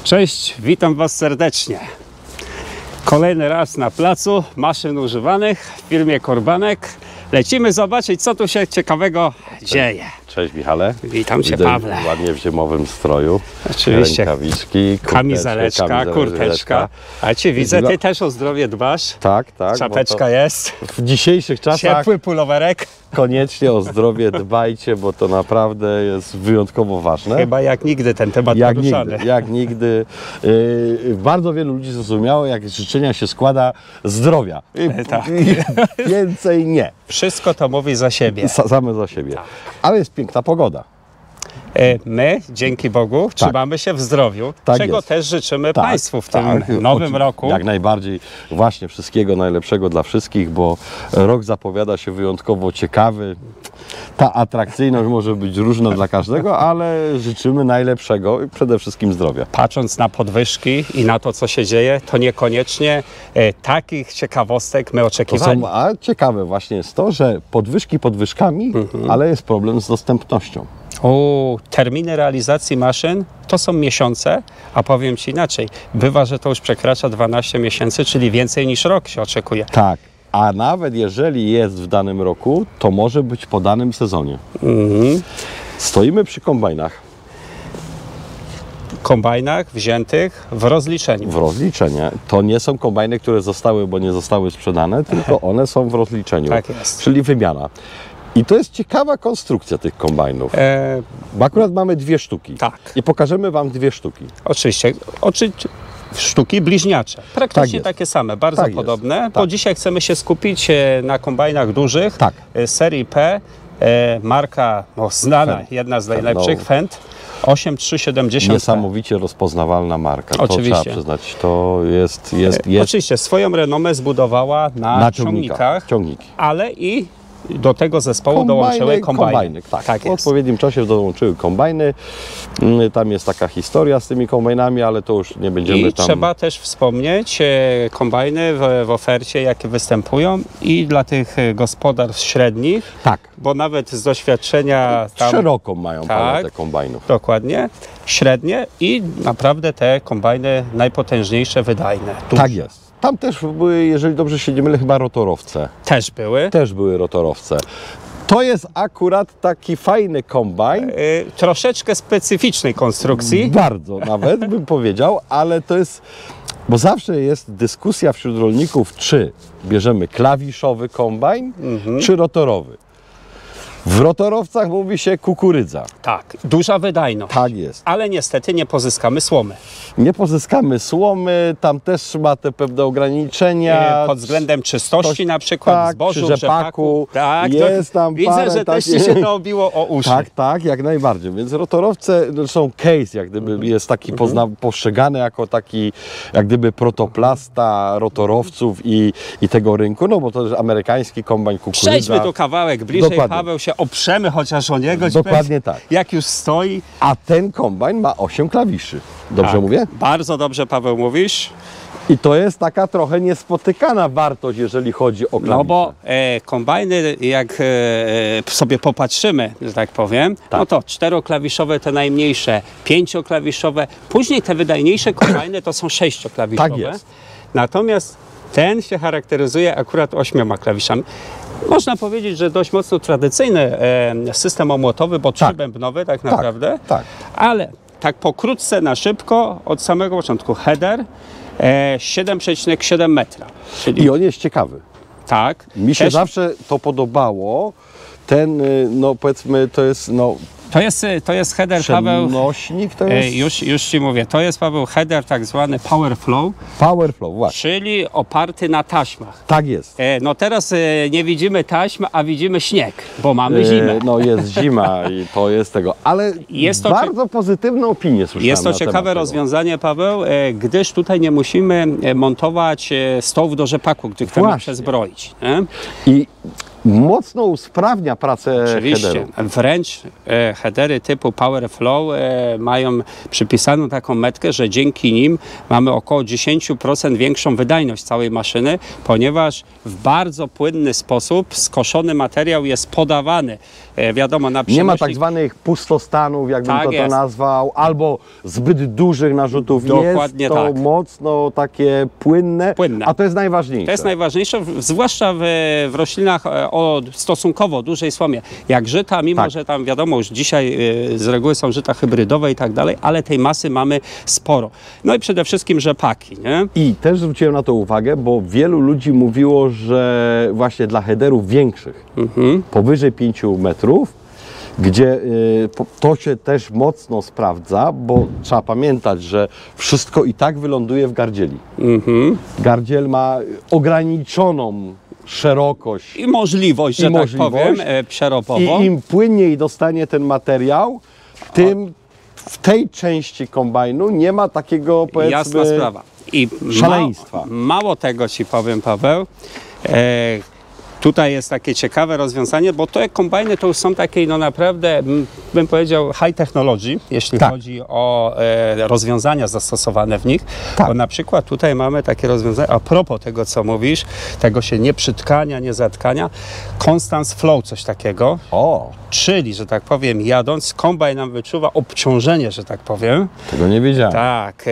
Cześć, witam Was serdecznie. Kolejny raz na placu maszyn używanych w firmie Korbanek. Lecimy zobaczyć, co tu się ciekawego dzieje. Cześć Michale. Witam Cię, Widzę Pawle. ładnie w zimowym stroju. Oczywiście. Rękawiczki, Kamizeleczka, kurteczka. A Cię widzę, Ty też o zdrowie dbasz. Tak, tak. Czapeczka jest. W dzisiejszych czasach Ciepły pulowerek. koniecznie o zdrowie dbajcie, bo to naprawdę jest wyjątkowo ważne. Chyba jak nigdy ten temat poruszany. Jak nigdy. Bardzo wielu ludzi zrozumiało, jak z życzenia się składa zdrowia. Tak. Więcej nie. Wszystko to mówi za siebie. Same za siebie. Ale jest piękna pogoda. My, dzięki Bogu, trzymamy się w zdrowiu, Tak czego jest. też życzymy Państwu w tym nowym roku. Jak najbardziej, właśnie wszystkiego najlepszego dla wszystkich, bo rok zapowiada się wyjątkowo ciekawy. Ta atrakcyjność może być różna dla każdego, ale życzymy najlepszego i przede wszystkim zdrowia. Patrząc na podwyżki i na to, co się dzieje, to niekoniecznie takich ciekawostek my oczekiwali. A ciekawe właśnie jest to, że podwyżki podwyżkami, ale jest problem z dostępnością. Terminy realizacji maszyn to są miesiące, a powiem Ci inaczej, bywa, że to już przekracza 12 miesięcy, czyli więcej niż rok się oczekuje. Tak, a nawet jeżeli jest w danym roku, to może być po danym sezonie. Stoimy przy kombajnach. Kombajnach wziętych w rozliczeniu. W rozliczenie. To nie są kombajny, które zostały, bo nie zostały sprzedane, tylko one są w rozliczeniu. Tak jest. Czyli wymiana. I to jest ciekawa konstrukcja tych kombajnów. Bo akurat mamy dwie sztuki. Tak. I pokażemy Wam dwie sztuki. Oczywiście. Sztuki bliźniacze. Praktycznie takie same, bardzo podobne. Bo dzisiaj chcemy się skupić na kombajnach dużych. Tak. Serii P. Marka znana, Fendt. jedna z najlepszych, Fendt. 8370. Niesamowicie rozpoznawalna marka. Oczywiście. To trzeba przyznać. To jest. Oczywiście swoją renomę zbudowała na ciągnikach, ale i do tego zespołu dołączyły kombajny. Tak, w odpowiednim czasie dołączyły kombajny. Tam jest taka historia z tymi kombajnami, ale to już nie będziemy tam... Trzeba też wspomnieć kombajny w ofercie, jakie występują i dla tych gospodarstw średnich. Tak. Bo nawet z doświadczenia... Szeroką mają paletę kombajnów. Dokładnie. Średnie i naprawdę te kombajny najpotężniejsze, wydajne. Duże. Tak jest. Tam też były, jeżeli dobrze się nie mylę, chyba rotorowce. Też były. Też były rotorowce. To jest akurat taki fajny kombajn. Troszeczkę specyficznej konstrukcji. Bardzo nawet bym powiedział, ale to jest... Bo zawsze jest dyskusja wśród rolników, czy bierzemy klawiszowy kombajn, czy rotorowy. W rotorowcach mówi się kukurydza. Tak, duża wydajność. Tak jest. Ale niestety nie pozyskamy słomy. Nie pozyskamy słomy, tam też ma te pewne ograniczenia. Pod względem czystości na przykład, zbożu, rzepaku. Tak, jest tam widzę, parę że też Ci się to obiło o uszy. Tak, jak najbardziej. Więc rotorowce są case, jak gdyby jest taki postrzegany jako taki, jak gdyby protoplasta rotorowców i tego rynku, no bo to jest amerykański kombajn kukurydza. Przejdźmy tu kawałek bliżej, Dokładnie. Paweł, się oprzemy chociaż o niego. Dokładnie tak. Jak już stoi. A ten kombajn ma 8 klawiszy. Dobrze mówię? Bardzo dobrze, Paweł, mówisz. I to jest taka trochę niespotykana wartość, jeżeli chodzi o klawisze. No bo kombajny, jak sobie popatrzymy, że tak powiem, no to 4-klawiszowe te najmniejsze, 5-klawiszowe, później te wydajniejsze kombajny to są 6-klawiszowe. Tak jest. Natomiast ten się charakteryzuje akurat 8 klawiszami. Można powiedzieć, że dość mocno tradycyjny system omłotowy, bo 3-bębnowy tak naprawdę, ale tak pokrótce, na szybko, od samego początku header 7,7 metra. I on jest ciekawy. Tak. Mi się zawsze to podobało. Ten, no powiedzmy, to jest, no... To jest header, Paweł. Przenośnik to jest? Już Ci mówię, to jest, Paweł, header tak zwany Power Flow. Power Flow, właśnie. Czyli oparty na taśmach. Tak jest. No teraz nie widzimy taśm, a widzimy śnieg, bo mamy zimę. No jest zima i to jest tego, ale jest to bardzo pozytywne opinie słyszałem. Jest to ciekawe rozwiązanie, Paweł, gdyż tutaj nie musimy montować stołów do rzepaku, gdy chcemy przezbroić. I mocno usprawnia pracę Oczywiście. headeru. Wręcz headery typu Power Flow mają przypisaną taką metkę, że dzięki nim mamy około 10% większą wydajność całej maszyny, ponieważ w bardzo płynny sposób skoszony materiał jest podawany. Wiadomo, na Nie ma tak zwanych pustostanów, jakbym Tak to jest. nazwał, albo zbyt dużych narzutów. Dokładnie jest to tak. mocno takie płynne, a to jest najważniejsze. To jest najważniejsze, zwłaszcza w roślinach o stosunkowo dużej słomie, jak żyta, mimo że tam wiadomo, już dzisiaj z reguły są żyta hybrydowe i tak dalej, ale tej masy mamy sporo. No i przede wszystkim rzepaki, nie? I też zwróciłem na to uwagę, bo wielu ludzi mówiło, że właśnie dla headerów większych, powyżej 5 metrów, gdzie to się też mocno sprawdza, bo trzeba pamiętać, że wszystko i tak wyląduje w gardzieli. Gardziel ma ograniczoną szerokość I możliwość, że tak powiem, przerobowo. I im płynniej dostanie ten materiał, tym w tej części kombajnu nie ma takiego, powiedzmy, jasna sprawa. I szaleństwa. Mało tego ci powiem, Paweł. Tutaj jest takie ciekawe rozwiązanie, bo te kombajny to już są takie, no naprawdę, bym powiedział, high technology, jeśli chodzi o rozwiązania zastosowane w nich. Bo na przykład tutaj mamy takie rozwiązanie, a propos tego, co mówisz, tego się nie przytkania, nie zatkania, Constant Flow, coś takiego. Czyli, że tak powiem, jadąc, kombajn nam wyczuwa obciążenie, że tak powiem. Tego nie wiedziałem. Tak,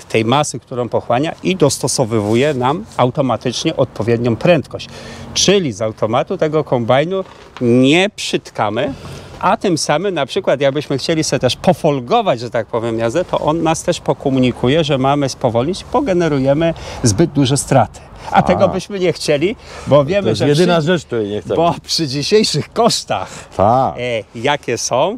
tej masy, którą pochłania i dostosowywuje nam automatycznie odpowiednią prędkość. Czyli z automatu tego kombajnu nie przytkamy, a tym samym na przykład jakbyśmy chcieli sobie też pofolgować, że tak powiem, jazdę, to on nas też pokomunikuje, że mamy spowolnić, bo generujemy zbyt duże straty. A tego byśmy nie chcieli, bo wiemy, to jest że jedyna rzecz, której nie chcemy. Bo przy dzisiejszych kosztach, jakie są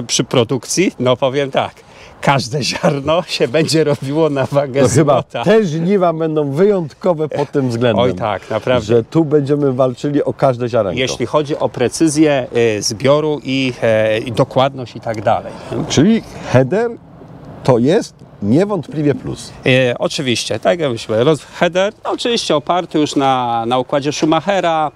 przy produkcji, no powiem tak, każde ziarno się będzie robiło na wagę złota. Chyba te żniwa będą wyjątkowe pod tym względem. Oj tak, naprawdę. Że tu będziemy walczyli o każde ziarenko. Jeśli chodzi o precyzję zbioru i dokładność i tak dalej. Czyli header to jest niewątpliwie plus. Oczywiście, tak jak myślę. Header, no, oczywiście oparty już na układzie Schumachera,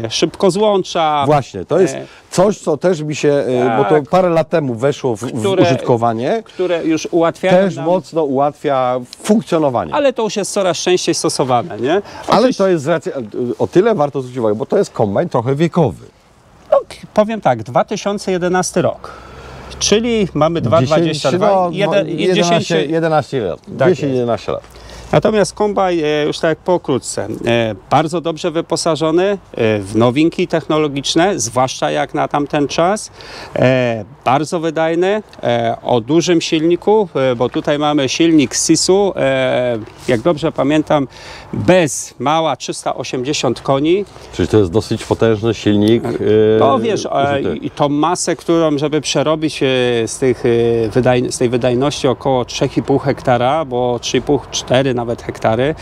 szybko złącza. Właśnie, to jest coś, co też mi się, bo to parę lat temu weszło w użytkowanie, które już ułatwia też nam, mocno ułatwia funkcjonowanie. ale to już jest coraz częściej stosowane, nie? Ale to jest z racji, o tyle warto zwrócić uwagę, bo to jest kombajn trochę wiekowy. No, powiem tak, 2011 rok. Czyli mamy 2,22 11 lat. 10-11 lat. Natomiast kombajn, już tak pokrótce, bardzo dobrze wyposażony w nowinki technologiczne, zwłaszcza jak na tamten czas. Bardzo wydajny, o dużym silniku, bo tutaj mamy silnik Sisu, jak dobrze pamiętam, bez mała 380 koni. Czyli to jest dosyć potężny silnik. No wiesz, i tą masę, którą żeby przerobić z tej wydajności około 3,5 hektara, bo 3,5-4 nawet hektary.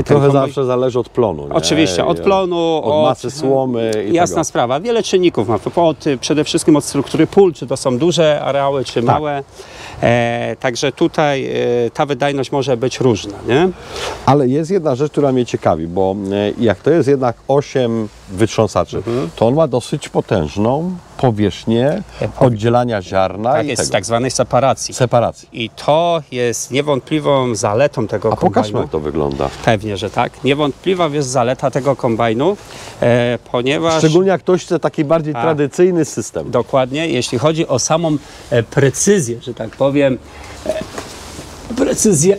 Trochę zawsze zależy od plonu. Nie? Oczywiście, od plonu, od masy słomy. Jasna sprawa, wiele czynników ma. Przede wszystkim od struktury pól, czy to są duże areały, czy małe. Także tutaj ta wydajność może być różna, nie? Ale jest jedna rzecz, która mnie ciekawi, bo jak to jest jednak 8 wytrząsaczy, to on ma dosyć potężną powierzchnię oddzielania ziarna tak, jest tak zwanej separacji. I to jest niewątpliwą zaletą tego kombajnu. Pokażmy, jak to wygląda. Pewnie, że tak. Niewątpliwa jest zaleta tego kombajnu, ponieważ... Szczególnie jak ktoś chce taki bardziej tradycyjny system. Dokładnie. Jeśli chodzi o samą precyzję, że tak powiem, precyzję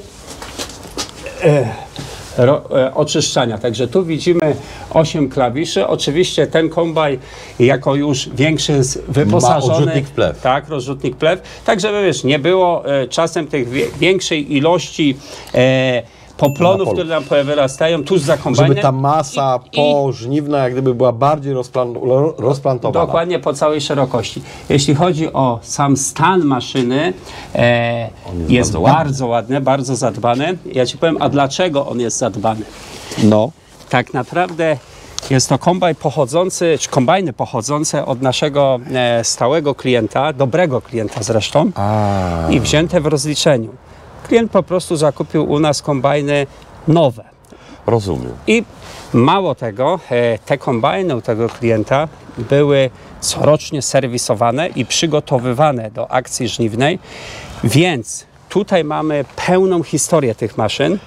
oczyszczania. Także tu widzimy 8 klawiszy. Oczywiście ten kombajn jako już większy jest wyposażony. Ma rozrzutnik plew. Tak, rozrzutnik plew. Tak, żeby wiesz, nie było czasem tych większej ilości poplonów, które nam wyrastają tuż za kombajnem. Żeby ta masa pożniwna jak gdyby była bardziej rozplantowana. Dokładnie po całej szerokości. Jeśli chodzi o sam stan maszyny, jest bardzo ładny, bardzo zadbany. Ja Ci powiem, a dlaczego on jest zadbany? No. Tak naprawdę jest to kombajn pochodzący, czy kombajny pochodzące od naszego stałego klienta, dobrego klienta zresztą, i wzięte w rozliczeniu. Klient po prostu zakupił u nas kombajny nowe. Rozumiem. I mało tego, te kombajny u tego klienta były corocznie serwisowane i przygotowywane do akcji żniwnej, więc tutaj mamy pełną historię tych maszyn,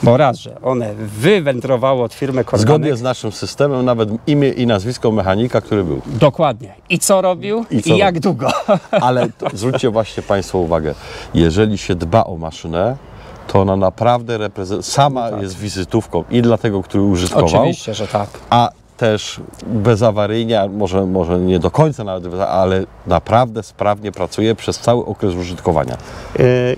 bo raz, że one wywędrowały od firmy Korbanek. Zgodnie z naszym systemem, nawet imię i nazwisko mechanika, który był. Dokładnie. I co robił i jak długo. Ale zwróćcie właśnie Państwo uwagę, jeżeli się dba o maszynę, to ona naprawdę sama jest wizytówką i dla tego, który użytkował. Oczywiście, że tak. A też bezawaryjnie, może nie do końca nawet, ale naprawdę sprawnie pracuje przez cały okres użytkowania.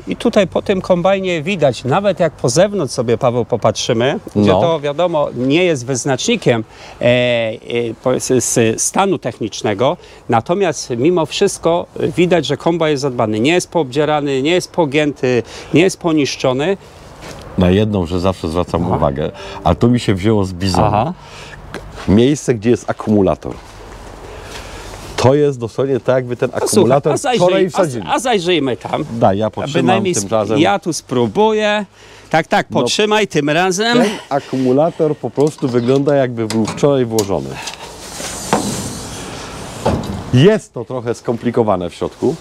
I tutaj po tym kombajnie widać, nawet jak po zewnątrz sobie, Paweł, popatrzymy, gdzie to wiadomo nie jest wyznacznikiem z stanu technicznego, natomiast mimo wszystko widać, że kombajn jest zadbany. Nie jest poobdzierany, nie jest pogięty, nie jest poniszczony. Na jedną, że zawsze zwracam uwagę, ale to mi się wzięło z bizonu. Miejsce, gdzie jest akumulator. To jest dosłownie tak, jakby ten akumulator wczoraj wsadzili. A zajrzyjmy tam. Daj, ja potrzymam tym razem. Ja tu spróbuję. Tak, potrzymaj tym razem. Ten akumulator po prostu wygląda, jakby był wczoraj włożony. Jest to trochę skomplikowane w środku.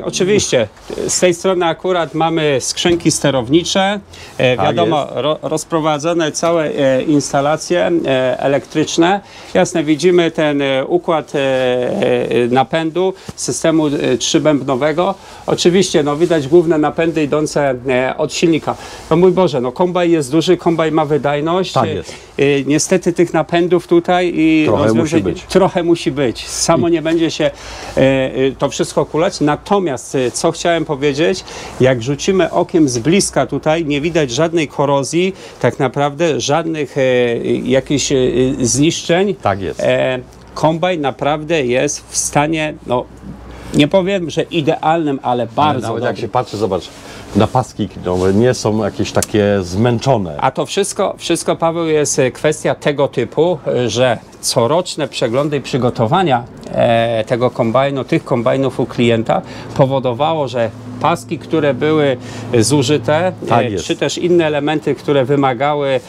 Oczywiście, z tej strony akurat mamy skrzynki sterownicze, wiadomo, rozprowadzone całe instalacje elektryczne. Jasne, widzimy ten układ napędu systemu trzybębnowego. Oczywiście, no, widać główne napędy idące od silnika. No mój Boże, no kombajn jest duży, kombajn ma wydajność. Tak jest. Niestety tych napędów tutaj trochę musi być. Samo nie będzie się to wszystko kulać. Natomiast, co chciałem powiedzieć, jak rzucimy okiem z bliska tutaj, nie widać żadnej korozji, tak naprawdę żadnych jakichś zniszczeń. Tak jest. Kombajn naprawdę jest w stanie, no nie powiem, że idealnym, ale bardzo nawet dobrym. jak się patrzy, zobacz, na paski nie są jakieś takie zmęczone. A to wszystko, Paweł, jest kwestia tego typu, że coroczne przeglądy i przygotowania tego kombajnu, tych kombajnów u klienta powodowało, że paski, które były zużyte, czy też inne elementy, które wymagały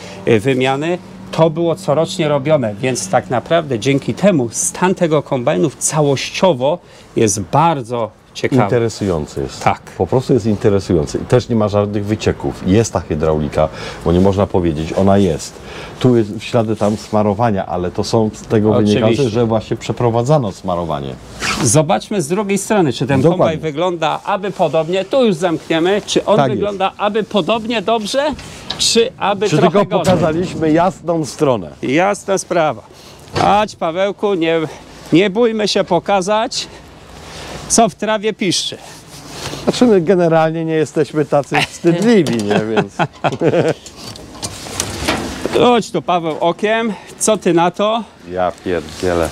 wymiany, to było corocznie robione, więc tak naprawdę dzięki temu stan tego kombajnu całościowo jest bardzo ciekawy. Interesujący jest. Tak. Po prostu jest interesujący. I też nie ma żadnych wycieków. Jest ta hydraulika, bo nie można powiedzieć, ona jest. Tu jest ślady tam smarowania, ale to są z tego wynikające, że właśnie przeprowadzano smarowanie. Zobaczmy z drugiej strony, czy ten kombajn wygląda aby podobnie, tu już zamkniemy, czy on wygląda aby podobnie dobrze, czy aby trochę tylko gorzej. pokazaliśmy jasną stronę. Jasna sprawa. Chodź, Pawełku, nie bójmy się pokazać, co w trawie piszczy. Znaczy my generalnie nie jesteśmy tacy wstydliwi, nie? Więc... Chodź tu, Paweł, okiem. Co ty na to? Ja pierdzielę.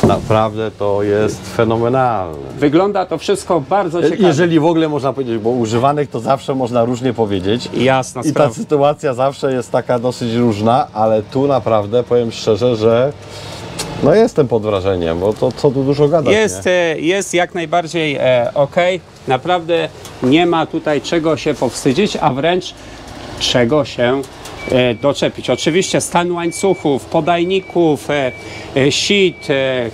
Naprawdę to jest fenomenalne. Wygląda to wszystko bardzo ciekawie. Jeżeli w ogóle można powiedzieć, bo używanych to zawsze można różnie powiedzieć. Jasna sprawa. I ta sytuacja zawsze jest taka dosyć różna, ale tu naprawdę powiem szczerze, że no jestem pod wrażeniem, bo to co tu dużo gadać. Jest jak najbardziej ok. Naprawdę nie ma tutaj czego się powstydzić, a wręcz czego się doczepić. Oczywiście stan łańcuchów, podajników, sit,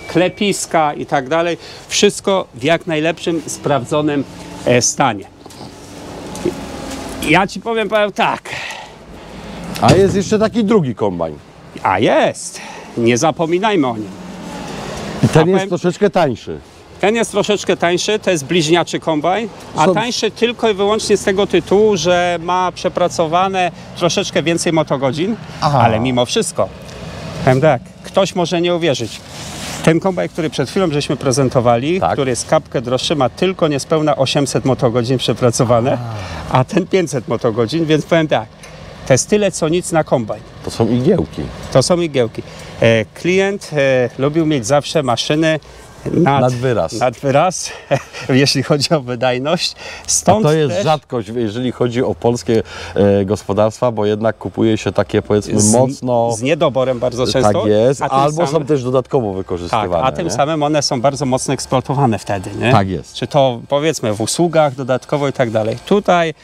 klepiska i tak dalej. Wszystko w jak najlepszym, sprawdzonym stanie. Ja Ci powiem, Paweł, tak. A jest jeszcze taki drugi kombajn. A jest. Nie zapominajmy o nim. I ten jest troszeczkę tańszy. Ten jest troszeczkę tańszy, to jest bliźniaczy kombajn, a tańszy tylko i wyłącznie z tego tytułu, że ma przepracowane troszeczkę więcej motogodzin, ale mimo wszystko, powiem tak, ktoś może nie uwierzyć. Ten kombajn, który przed chwilą żeśmy prezentowali, który jest kapkę droższy, ma tylko niespełna 800 motogodzin przepracowane, a ten 500 motogodzin, więc powiem tak, to jest tyle co nic na kombajn. To są igiełki. To są igiełki. Klient lubił mieć zawsze maszyny Nad wyraz. Nad wyraz, jeśli chodzi o wydajność. Stąd to jest też rzadkość, jeżeli chodzi o polskie gospodarstwa, bo jednak kupuje się takie, powiedzmy, mocno... z niedoborem bardzo często. Tak jest, a tym albo samym, są też dodatkowo wykorzystywane. tak, a tym nie? samym one są bardzo mocno eksploatowane wtedy, nie? Tak jest. Czy to, powiedzmy, w usługach dodatkowo i tak dalej. Tutaj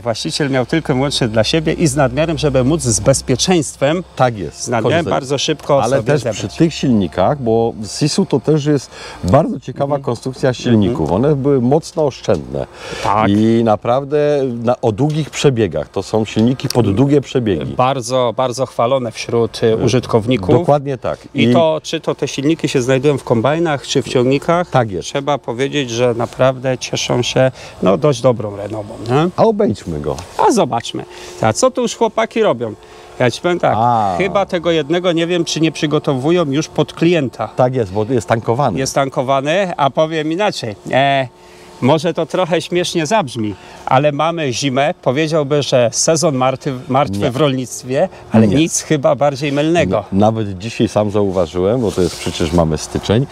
właściciel miał tylko i wyłącznie dla siebie i z nadmiarem, żeby móc z bezpieczeństwem, Tak jest. z nadmiarem korzystać. bardzo szybko Ale sobie też zebrać. przy tych silnikach, bo z SIS-u to też jest bardzo ciekawa konstrukcja silników. One były mocno oszczędne. Tak. I naprawdę o długich przebiegach. To są silniki pod długie przebiegi. Bardzo, bardzo chwalone wśród użytkowników. Dokładnie tak. I to, czy to te silniki się znajdują w kombajnach, czy w ciągnikach, Tak jest. trzeba powiedzieć, że naprawdę cieszą się no, dość dobrą renomą. Nie? A obejdźmy go. A zobaczmy. A co tu już chłopaki robią? Ja ci powiem tak, chyba tego jednego nie wiem, czy nie przygotowują już pod klienta. Tak jest, bo jest tankowany. Jest tankowany, a powiem inaczej. Może to trochę śmiesznie zabrzmi, ale mamy zimę. Powiedziałby, że sezon martwy w rolnictwie, ale nic chyba bardziej mylnego. Nawet dzisiaj sam zauważyłem, bo to jest przecież mamy styczeń,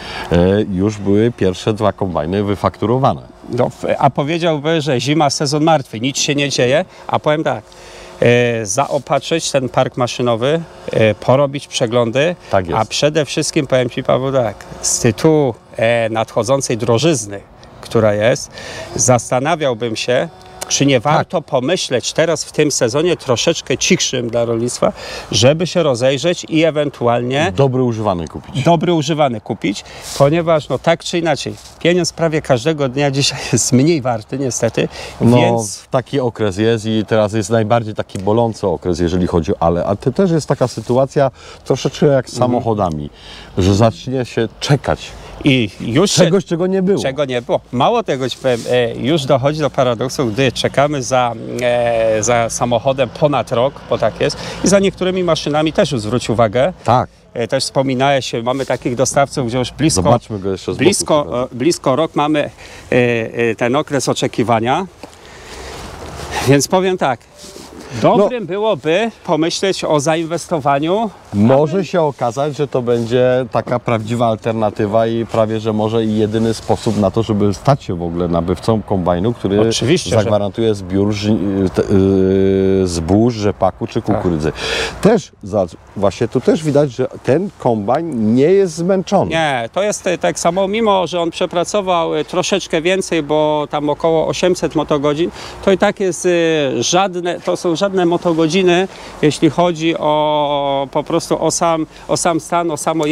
już były pierwsze 2 kombajny wyfakturowane. No, a powiedziałby, że zima, sezon martwy, nic się nie dzieje, a powiem tak, zaopatrzyć ten park maszynowy, porobić przeglądy, Tak jest. a przede wszystkim powiem Ci, Paweł, tak, z tytułu nadchodzącej drożyzny, która jest, zastanawiałbym się, czy nie warto pomyśleć teraz w tym sezonie troszeczkę cichszym dla rolnictwa, żeby się rozejrzeć i ewentualnie Dobry używany kupić. dobry używany kupić, ponieważ no tak czy inaczej, pieniądz prawie każdego dnia dzisiaj jest mniej warty niestety, No, więc taki okres jest i teraz jest najbardziej taki bolący okres, jeżeli chodzi o a to też jest taka sytuacja troszeczkę jak z samochodami, że zacznie się czekać. i już Czegoś, czego nie było. czego nie było. Mało tego ci powiem, już dochodzi do paradoksu, gdy czekamy za samochodem ponad rok, bo tak jest, i za niektórymi maszynami też już zwróć uwagę. Tak. Też wspominałeś, mamy takich dostawców, gdzie już Zobaczmy go jeszcze z boku. blisko rok mamy ten okres oczekiwania. Więc powiem tak, dobrym byłoby pomyśleć o zainwestowaniu. Może się okazać, że to będzie taka prawdziwa alternatywa i prawie, że może i jedyny sposób na to, żeby stać się w ogóle nabywcą kombajnu, który Oczywiście, zagwarantuje zbóż, rzepaku czy kukurydzy. Też, właśnie tu też widać, że ten kombajn nie jest zmęczony. Nie, to jest tak samo, mimo że on przepracował troszeczkę więcej, bo tam około 800 motogodzin, to i tak jest to są żadne motogodziny, jeśli chodzi o po prostu o sam stan, o samo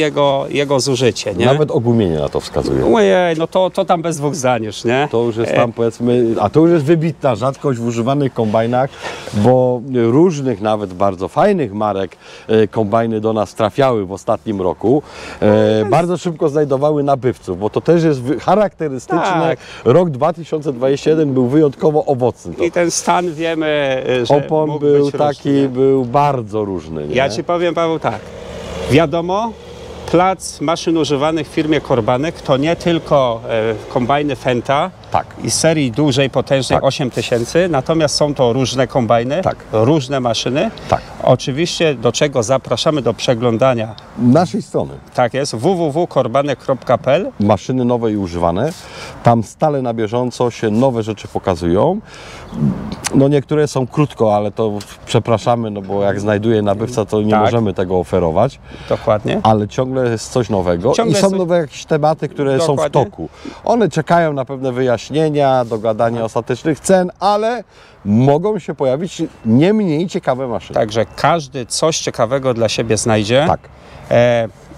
jego zużycie. Nie? Nawet ogumienie na to wskazuje. Ojej, no to tam bez dwóch zdań już, nie? To już jest tam powiedzmy, a to już jest wybitna rzadkość w używanych kombajnach, bo różnych nawet bardzo fajnych marek kombajny do nas trafiały w ostatnim roku. Bardzo szybko znajdowały nabywców, bo to też jest charakterystyczne. Tak. Rok 2021 był wyjątkowo owocny. I ten stan wiemy, że Opon mógł był być taki, różny, nie? był bardzo różny. Nie? Ja Ci powiem, Paweł, tak. Wiadomo, plac maszyn używanych w firmie Korbanek to nie tylko kombajny Fenta Tak. i serii dużej, potężnej Tak. 8000, natomiast są to różne kombajny, Tak. różne maszyny. Tak. Oczywiście do czego zapraszamy do przeglądania. Naszej strony. Tak jest, www.korbanek.pl. Maszyny nowe i używane. Tam stale na bieżąco się nowe rzeczy pokazują. No niektóre są krótko, ale to przepraszamy, no bo jak znajduje nabywca, to nie Tak. możemy tego oferować. Dokładnie. Ale ciągle jest coś nowego Ciągle i są coś- nowe jakieś tematy, które są w Dokładnie. toku. One czekają na pewne wyjaśnienia, dogadanie ostatecznych cen, ale mogą się pojawić nie mniej ciekawe maszyny. Także każdy coś ciekawego dla siebie znajdzie. Tak.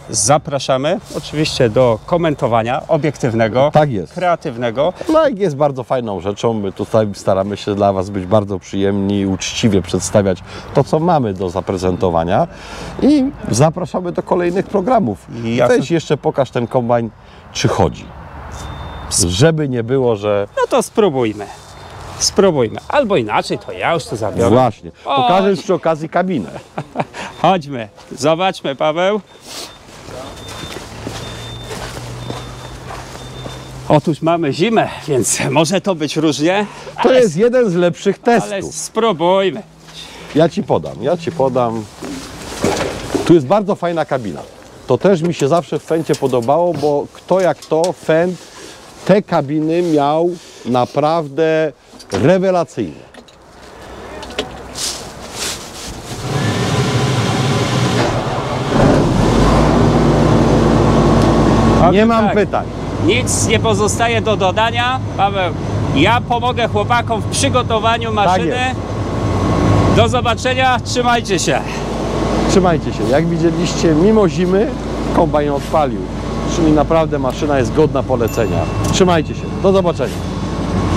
Zapraszamy oczywiście do komentowania obiektywnego, Tak jest. kreatywnego. Like jest bardzo fajną rzeczą. My tutaj staramy się dla Was być bardzo przyjemni i uczciwie przedstawiać to, co mamy do zaprezentowania. I zapraszamy do kolejnych programów. Jasne. Weź jeszcze pokaż ten kombajn, czy chodzi. Żeby nie było, że... No to spróbujmy. Spróbujmy. Albo inaczej, to ja już to zabiorę. Właśnie. Pokażesz przy okazji kabinę. Chodźmy. Zobaczmy, Paweł. Otóż mamy zimę, więc może to być różnie, To jest jeden z lepszych ale testów. spróbujmy. Ja Ci podam. Tu jest bardzo fajna kabina. to też mi się zawsze w Fendzie podobało, bo kto jak to, Fend te kabiny miał naprawdę rewelacyjne. Nie mam pytań. Nic nie pozostaje do dodania. Paweł, ja pomogę chłopakom w przygotowaniu maszyny. Do zobaczenia, trzymajcie się. Trzymajcie się. Jak widzieliście, mimo zimy kombajn odpalił, czyli naprawdę maszyna jest godna polecenia. Trzymajcie się. Do zobaczenia.